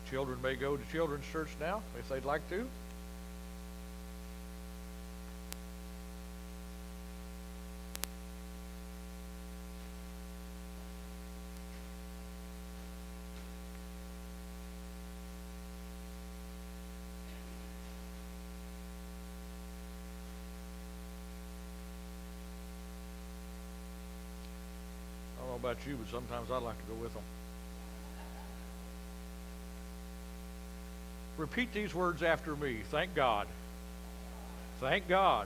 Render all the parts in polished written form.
Children may go to children's church now if they'd like to. I don't know about you, but sometimes I'd like to go with them. Repeat these words after me. Thank God. Thank God.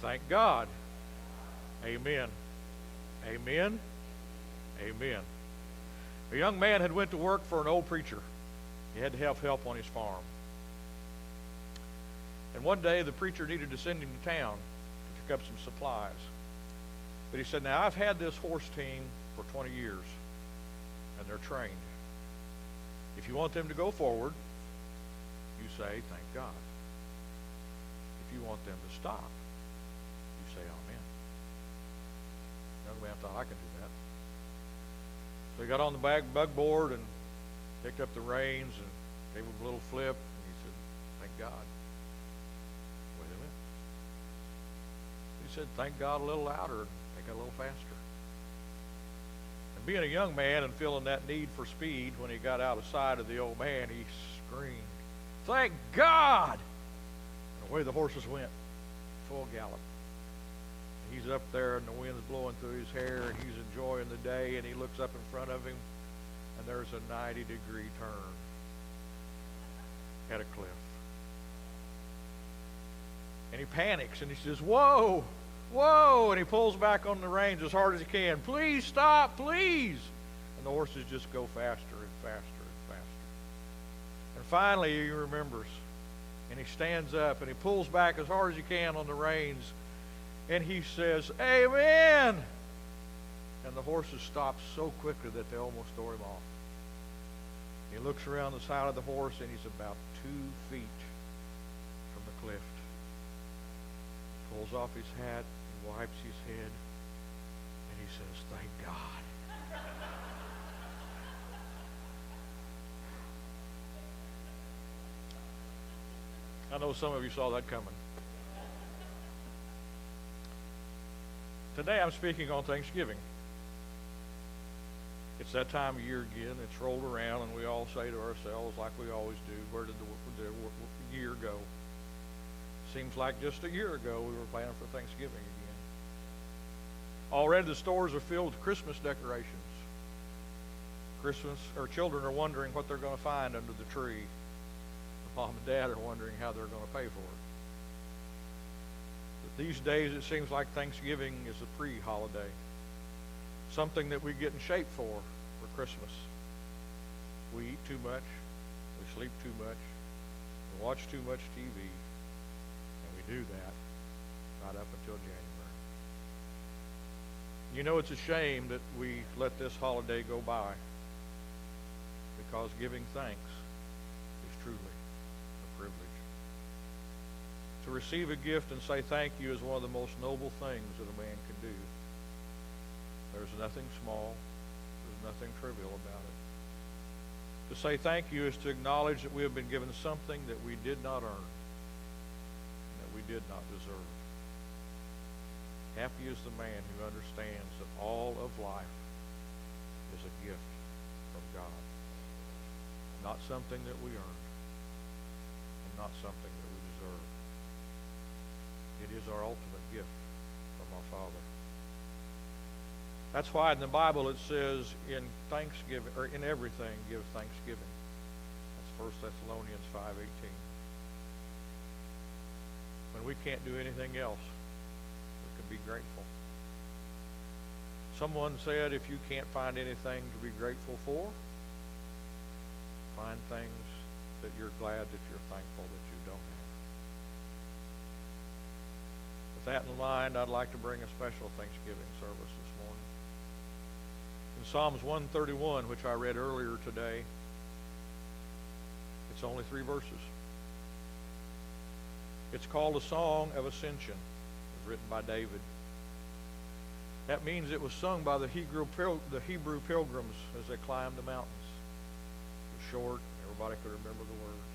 Thank God. Amen. Amen. Amen. A young man had went to work for an old preacher. He had to have help on his farm. And one day the preacher needed to send him to town to pick up some supplies. But he said, now I've had this horse team for 20 years, and they're trained. If you want them to go forward, you say, thank God. If you want them to stop, you say, amen. The young man thought, I can do that. So he got on the bug board and picked up the reins and gave him a little flip, and he said, thank God. Wait a minute. He said, thank God a little louder, and make it a little faster. And being a young man and feeling that need for speed, when he got out of sight of the old man, he screamed, thank God! And away the horses went, full gallop. He's up there and the wind's blowing through his hair and he's enjoying the day, and he looks up in front of him and there's a 90-degree turn at a cliff. And he panics and he says, whoa, whoa, and he pulls back on the reins as hard as he can. Please stop, please. And the horses just go faster and faster and faster. And finally he remembers, and he stands up and he pulls back as hard as he can on the reins, and he says, amen. And the horses stop so quickly that they almost throw him off. He looks around the side of the horse and he's about 2 feet from the cliff. Pulls off his hat, he wipes his head, and he says, thank God. I know some of you saw that coming. Today I'm speaking on Thanksgiving. It's that time of year again. It's rolled around and we all say to ourselves, like we always do, where did the year go? Seems like just a year ago we were planning for Thanksgiving again. Already the stores are filled with Christmas decorations. Children are wondering what they're going to find under the tree. Mom and Dad are wondering how they're going to pay for it. But these days it seems like Thanksgiving is a pre-holiday. Something that we get in shape for Christmas. We eat too much, we sleep too much, we watch too much TV, and we do that right up until January. You know, it's a shame that we let this holiday go by, because giving thanks is truly a privilege. To receive a gift and say thank you is one of the most noble things that a man can do. There's nothing small. There's nothing trivial about it. To say thank you is to acknowledge that we have been given something that we did not earn, and that we did not deserve. Happy is the man who understands that all of life is a gift from God. Not something that we earned, and not something that we deserve. It is our ultimate gift from our Father. That's why in the Bible it says in Thanksgiving, or in everything, give thanksgiving. That's 1 Thessalonians 5:18. When we can't do anything else, we can be grateful. Someone said, if you can't find anything to be grateful for, find things that you're glad that you're thankful that you don't have. With that in mind, I'd like to bring a special Thanksgiving service this morning. In Psalms 131, which I read earlier today, it's only 3 verses. It's called a Song of Ascension. It was written by David. That means it was sung by the Hebrew pilgrims as they climbed the mountains. It was short. Everybody could remember the words.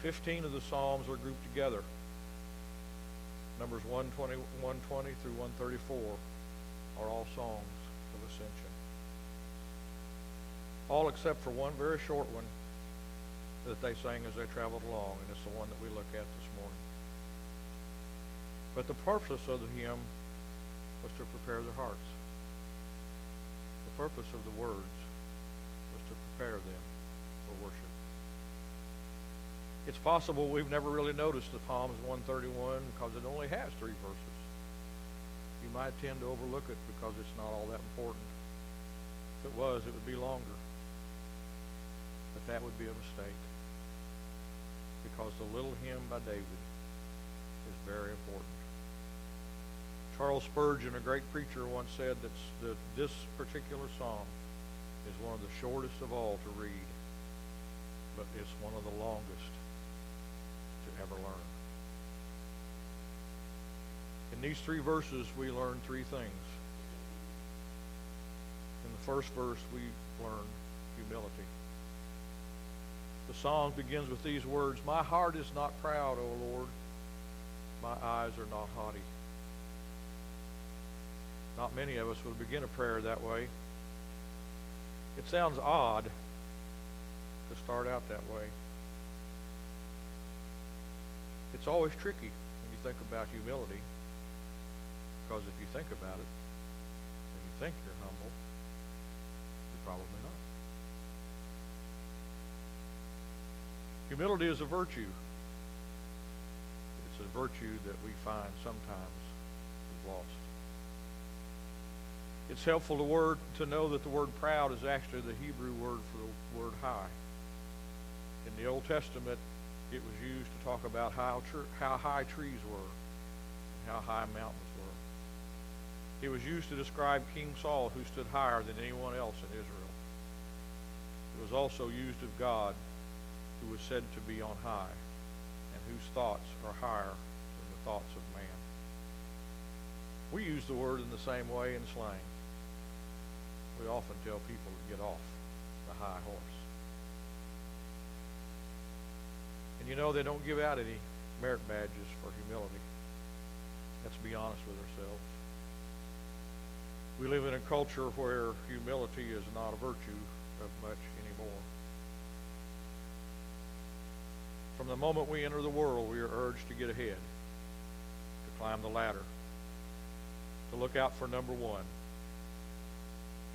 15 of the Psalms are grouped together. Numbers 120 through 134 are all songs of ascension. All except for one very short one that they sang as they traveled along, and it's the one that we look at this morning. But the purpose of the hymn was to prepare their hearts. The purpose of the words was to prepare them for worship. It's possible we've never really noticed the Psalms 131 because it only has 3 verses. You might tend to overlook it because it's not all that important. If it was, it would be longer. But that would be a mistake, because the little hymn by David is very important. Charles Spurgeon, a great preacher, once said that this particular psalm is one of the shortest of all to read, but it's one of the longest to ever learn. In these 3 verses, we learn 3 things. In the first verse, we learn humility. The song begins with these words, "My heart is not proud, O Lord. My eyes are not haughty." Not many of us would begin a prayer that way. It sounds odd to start out that way. It's always tricky when you think about humility, because if you think about it and you think you're humble, you're probably not. Humility is a virtue. It's a virtue that we find sometimes is lost. It's helpful to know that the word proud is actually the Hebrew word for the word high. In the Old Testament, it was used to talk about how high trees were, and how high mountains were. It was used to describe King Saul, who stood higher than anyone else in Israel. It was also used of God, who was said to be on high, and whose thoughts are higher than the thoughts of man. We use the word in the same way in slang. We often tell people to get off the high horse. And you know, they don't give out any merit badges for humility. Let's be honest with ourselves. We live in a culture where humility is not a virtue of much anymore. From the moment we enter the world, we are urged to get ahead, to climb the ladder, to look out for number 1,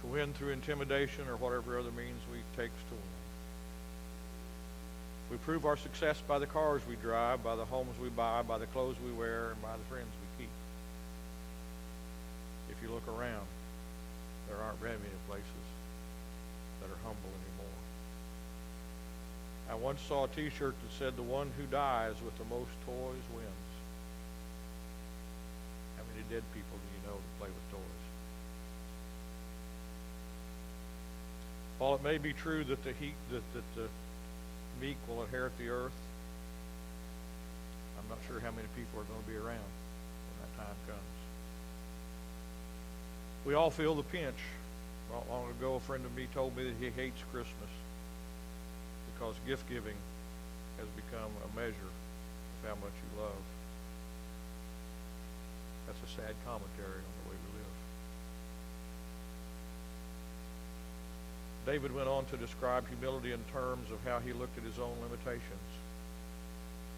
to win through intimidation or whatever other means we takes to win. We prove our success by the cars we drive, by the homes we buy, by the clothes we wear, and by the friends we keep. If you look around, there aren't very many places that are humble anymore. I once saw a t-shirt that said, "The one who dies with the most toys wins." How many dead people do you know that play with toys? While it may be true that the meek will inherit the earth, I'm not sure how many people are going to be around when that time comes. We all feel the pinch. Not long ago, a friend of me told me that he hates Christmas because gift giving has become a measure of how much you love. That's a sad commentary on the way we live. David went on to describe humility in terms of how he looked at his own limitations.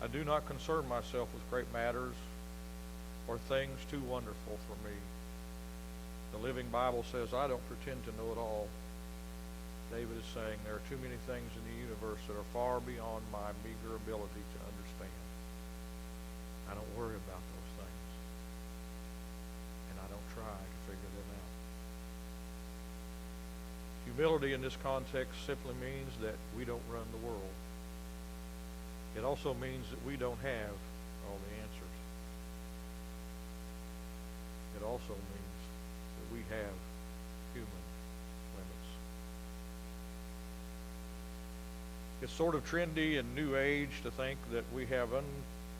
"I do not concern myself with great matters or things too wonderful for me." The Living Bible says, "I don't pretend to know it all." David is saying there are too many things in the universe that are far beyond my meager ability to understand. I don't worry about those things, and I don't try to figure them out. Humility in this context simply means that we don't run the world. It also means that we don't have all the answers. It also means that we have human limits. It's sort of trendy and new age to think that we have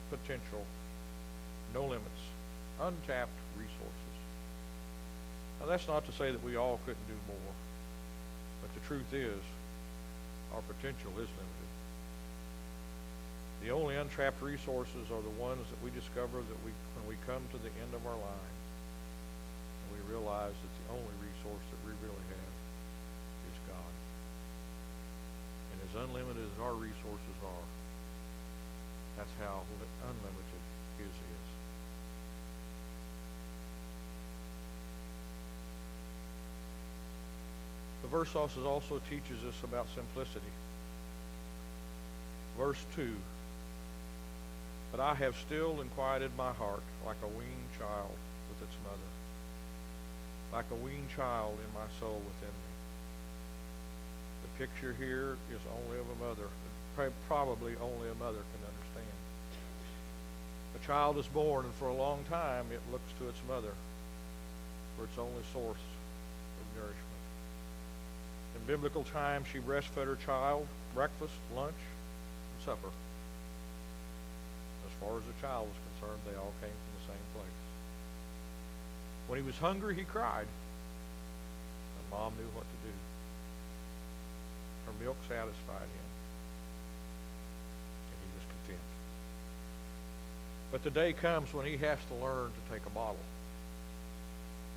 potential, no limits, untapped resources. Now, that's not to say that we all couldn't do more. But the truth is, our potential is limited. The only untapped resources are the ones that we discover when we come to the end of our line, and we realize that the only resource that we really have is God. And as unlimited as our resources are, that's how unlimited His is. The verse also teaches us about simplicity. Verse 2, "But I have still and quieted my heart like a weaned child with its mother, like a weaned child in my soul within me." The picture here is only of a mother, probably only a mother can understand. A child is born, and for a long time it looks to its mother for its only source of nourishment. In biblical times, she breastfed her child breakfast, lunch, and supper. As far as the child was concerned, they all came from the same place. When he was hungry, he cried, and Mom knew what to do. Her milk satisfied him, and he was content. But the day comes when he has to learn to take a bottle.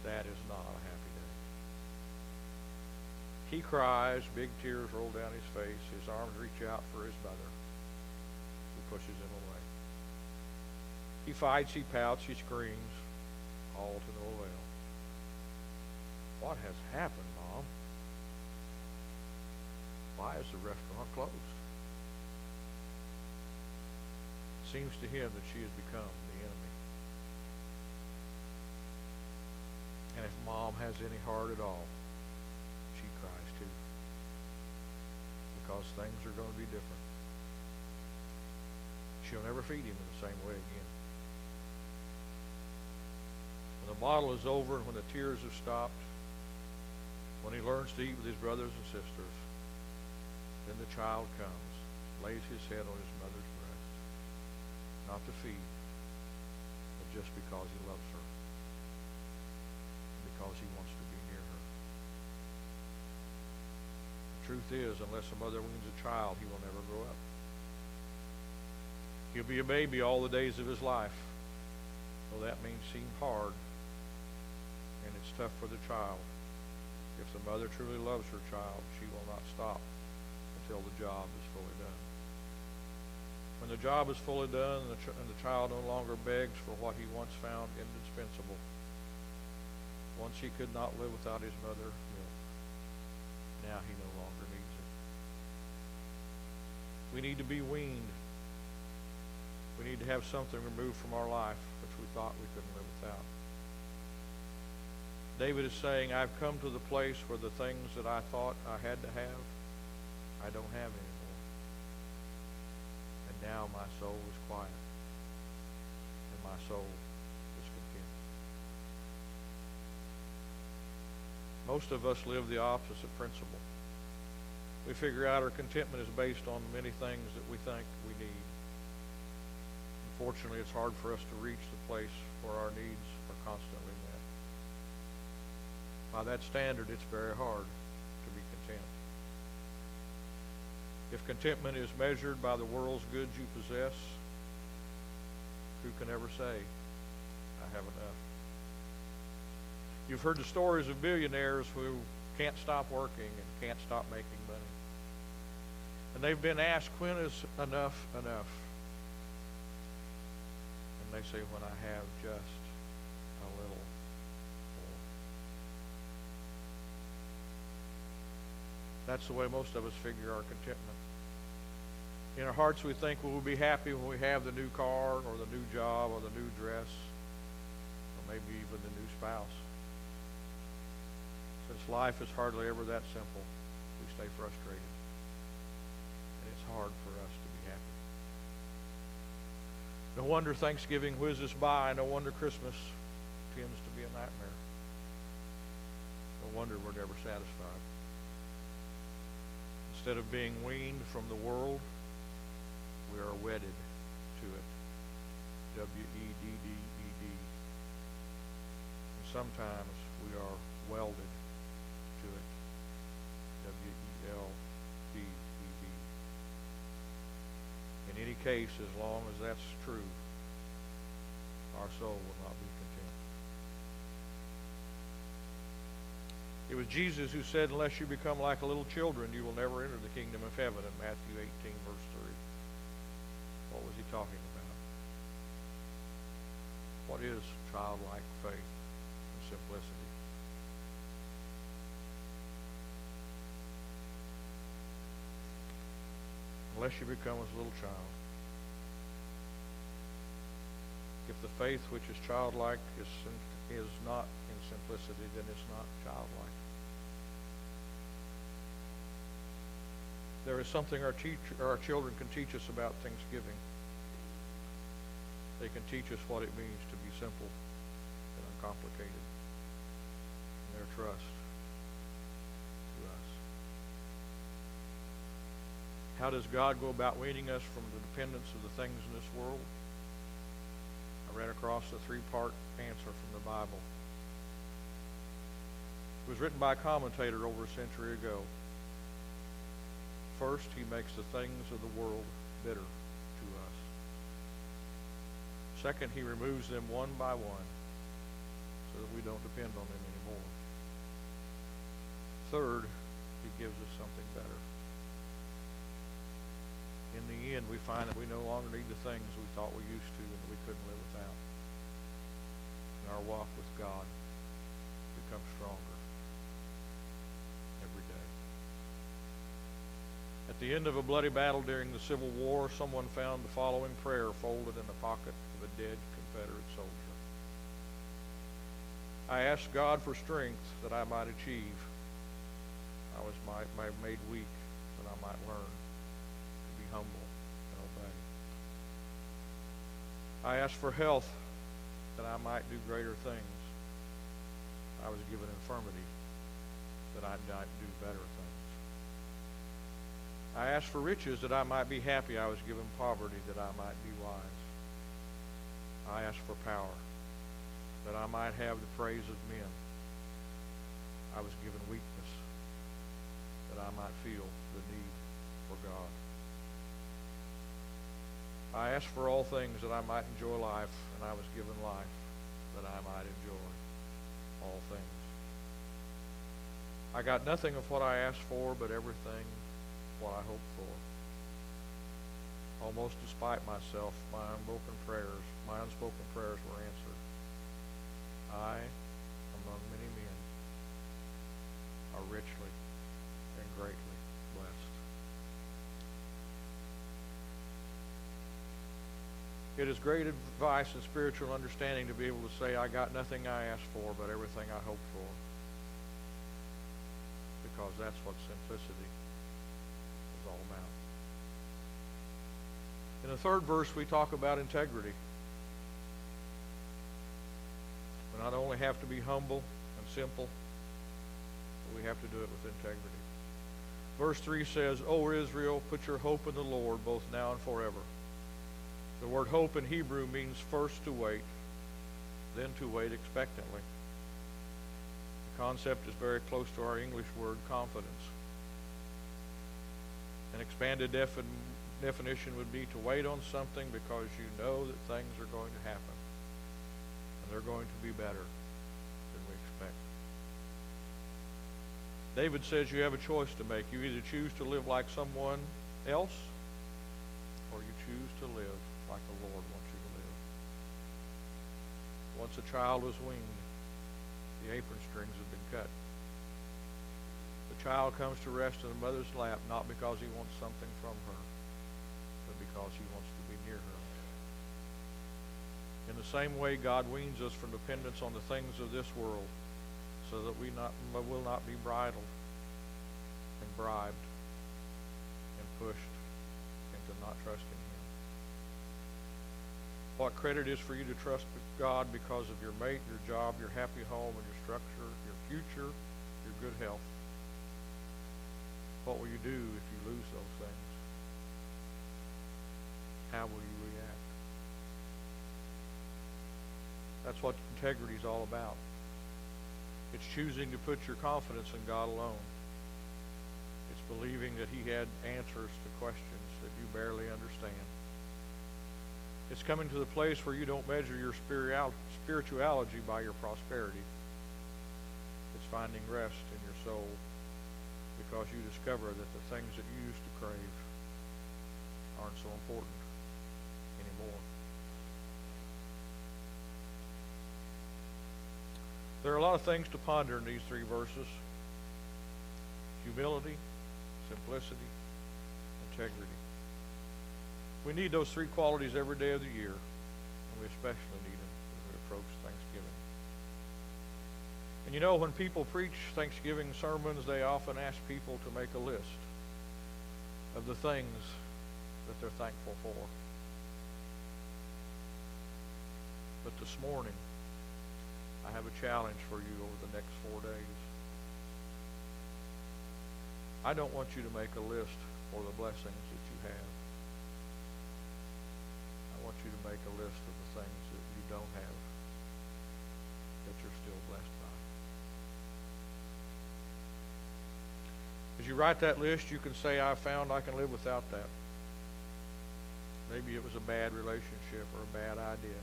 That is not a happy day. He cries, big tears roll down his face, his arms reach out for his mother, who pushes him away. He fights, he pouts, he screams, all to no avail. "What has happened, Mom? Why is the restaurant closed?" It seems to him that she has become the enemy. And if Mom has any heart at all, she cries too. Because things are going to be different. She'll never feed him in the same way again. When the bottle is over and when the tears have stopped, when he learns to eat with his brothers and sisters, then the child comes, lays his head on his mother's breast, not to feed, but just because he loves her, because he wants to be near her. The truth is, unless a mother weans a child, he will never grow up. He'll be a baby all the days of his life. Well, that means seem hard, and it's tough for the child. If the mother truly loves her child, she will not stop until the job is fully done. When the job is fully done and the child no longer begs for what he once found indispensable, once he could not live without his mother's milk, now he no longer needs it. We need to be weaned. We need to have something removed from our life which we thought we couldn't live without. David is saying, "I've come to the place where the things that I thought I had to have, I don't have anymore. And now my soul is quiet, and my soul is content." Most of us live the opposite principle. We figure out our contentment is based on many things that we think we need. Unfortunately, it's hard for us to reach the place where our needs are constantly met. By that standard, it's very hard to be content. If contentment is measured by the world's goods you possess, who can ever say, "I have enough"? You've heard the stories of billionaires who can't stop working and can't stop making money. And they've been asked, "When is enough enough?" And they say, "When I have just a little more." That's the way most of us figure our contentment. In our hearts we think we'll be happy when we have the new car or the new job or the new dress or maybe even the new spouse. Since life is hardly ever that simple, we stay frustrated. And it's hard for us to be happy. No wonder Thanksgiving whizzes by. No wonder Christmas tends to be a nightmare. No wonder we're never satisfied. Instead of being weaned from the world, we are wedded to it. W-E-D-D-E-D. And sometimes we are welded to it. W-E-L-D-E-D. case, as long as that's true, our soul will not be content. It was Jesus who said, unless you become like little children, you will never enter the kingdom of heaven, in Matthew 18, verse 3. What was he talking about? What is childlike faith and simplicity? Unless you become as a little child. If the faith which is childlike is not in simplicity, then it's not childlike. There is something our children can teach us about Thanksgiving. They can teach us what it means to be simple and uncomplicated in their trust to us. How does God go about weaning us from the dependence of the things in this world? I ran across a three-part answer from the Bible. It was written by a commentator over a century ago. First, he makes the things of the world bitter to us. Second, he removes them one by one so that we don't depend on them anymore. Third, he gives us something better. In the end, we find that we no longer need the things we thought we used to and that we couldn't live without. And our walk with God becomes stronger every day. At the end of a bloody battle during the Civil War, someone found the following prayer folded in the pocket of a dead Confederate soldier. I asked God for strength that I might achieve. I was made weak that I might learn to be humble and obey. I asked for health that I might do greater things. I was given infirmity that I might do better things. I asked for riches that I might be happy. I was given poverty that I might be wise. I asked for power that I might have the praise of men. I was given weakness that I might feel the need for God. I asked for all things that I might enjoy life, and I was given life that I might enjoy all things. I got nothing of what I asked for, but everything what I hoped for. Almost despite myself, my unspoken prayers were answered. I, among many men, are richly and greatly blessed. It is great advice and spiritual understanding to be able to say, I got nothing I asked for, but everything I hoped for. Because that's what simplicity is all about. In the third verse, we talk about integrity. We not only have to be humble and simple, but we have to do it with integrity. Verse 3 says, O Israel, put your hope in the Lord, both now and forever. The word hope in Hebrew means first to wait, then to wait expectantly. The concept is very close to our English word confidence. An expanded definition would be to wait on something because you know that things are going to happen and they're going to be better than we expect. David says you have a choice to make. You either choose to live like someone else or you choose to live like the Lord wants you to live. Once a child was weaned, the apron strings have been cut. The child comes to rest in the mother's lap not because he wants something from her, but because he wants to be near her. In the same way, God weans us from dependence on the things of this world so that we will not be bridled and bribed and pushed into not trusting Him. What credit is for you to trust God because of your mate, your job, your happy home, and your structure, your future, your good health? What will you do if you lose those things? How will you react? That's what integrity is all about. It's choosing to put your confidence in God alone. It's believing that He had answers to questions that you barely understand. It's coming to the place where you don't measure your spirituality by your prosperity. It's finding rest in your soul because you discover that the things that you used to crave aren't so important anymore. There are a lot of things to ponder in these 3 verses. Humility, simplicity, integrity. We need those 3 qualities every day of the year, and we especially need them as we approach Thanksgiving. And you know, when people preach Thanksgiving sermons, they often ask people to make a list of the things that they're thankful for. But this morning, I have a challenge for you over the next 4 days. I don't want you to make a list for the blessings that you have. I want you to make a list of the things that you don't have that you're still blessed by. As you write that list, you can say, I found I can live without that. Maybe it was a bad relationship or a bad idea.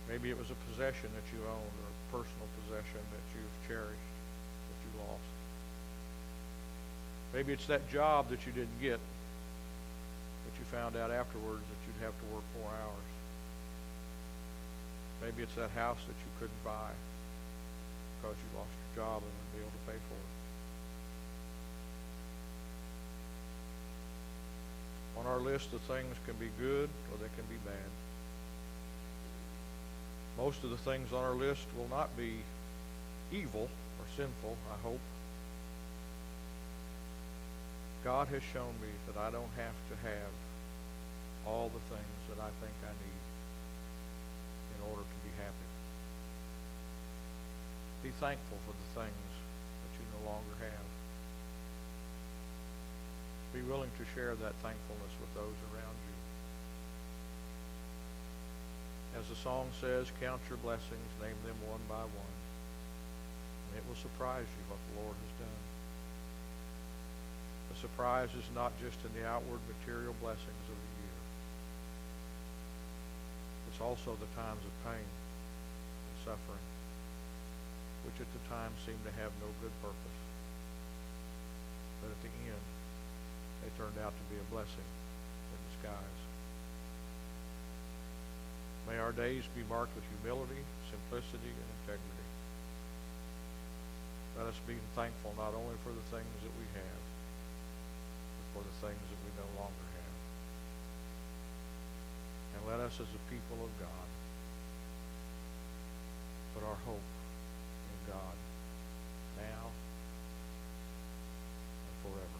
Maybe it was a possession that you owned or a personal possession that you've cherished, that you lost. Maybe it's that job that you didn't get, that you found out afterwards that you'd have to work 4 hours. Maybe it's that house that you couldn't buy because you lost your job and wouldn't be able to pay for it. On our list, the things can be good or they can be bad. Most of the things on our list will not be evil or sinful, I hope. God has shown me that I don't have to have all the things that I think I need in order to be happy. Be thankful for the things that you no longer have. Be willing to share that thankfulness with those around you. As the song says, count your blessings, name them one by one, and it will surprise you what the Lord has done. The surprise is not just in the outward material blessings of the year. It's also the times of pain and suffering, which at the time seemed to have no good purpose. But at the end, they turned out to be a blessing in disguise. May our days be marked with humility, simplicity, and integrity. Let us be thankful not only for the things that we have, but for the things that we no longer have. And let us as a people of God put our hope in God now and forever.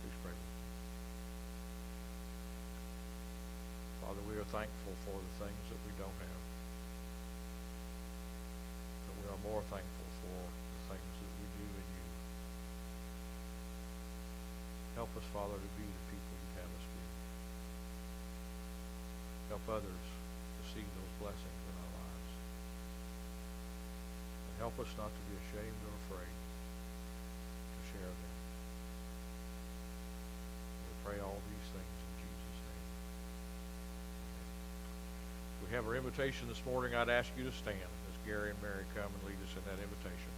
Please pray with me. Father, we are thankful for the things that we don't have. But we are more thankful for the things that we do in you. Help us, Father, to be the people you have us be. Help others to see those blessings in our lives. And help us not to be ashamed or afraid to share them. We pray all these things in Jesus' name. Amen. We have our invitation this morning. I'd ask you to stand as Gary and Mary come and lead us in that invitation.